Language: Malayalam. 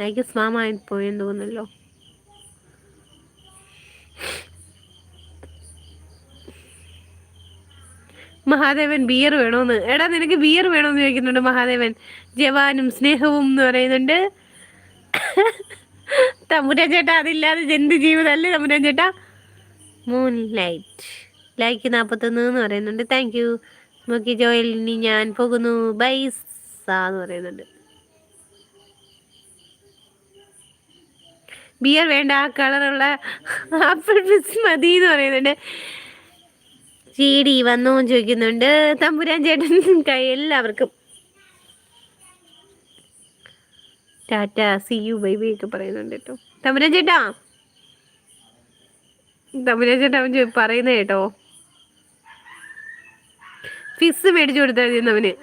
എനിക്ക് സ്മാമായി പോയെന്ന് തോന്നുന്നല്ലോ. മഹാദേവൻ ബിയർ വേണോന്ന്. എടാ നിനക്ക് ബിയർ വേണോന്ന് ചോദിക്കുന്നുണ്ട് മഹാദേവൻ. ജവാനും സ്നേഹവും എന്ന് പറയുന്നുണ്ട്. തമ്പുരാൻ ചേട്ടാ അതില്ലാതെ എന്ത് ജീവിതമല്ലേ തമ്പുരാൻ ചേട്ടാ. മൂൺ ലൈറ്റ് ലൈക്ക് 41 എന്ന് പറയുന്നുണ്ട്. Thank you. നോക്കി ജോയലിനി ഞാൻ പോകുന്നു ബൈസ എന്ന് പറയുന്നുണ്ട്. ബിയർ വേണ്ട, ആ കളറുള്ള ആപ്പിൾ ഫിസ് മതി എന്ന് പറയുന്നുണ്ട്. ചീടി വന്നോ ചോദിക്കുന്നുണ്ട് തമ്പുരാൻ ചേട്ടൻ. എല്ലാവർക്കും tata, see you, bye bye ഒക്കെ പറയുന്നുണ്ട് കേട്ടോ. തമ്പുരാൻ ചേട്ടാ അവൻ പറയുന്നത് കേട്ടോ. ഫിസ് മേടിച്ചു കൊടുത്താൽ മതി അവന്.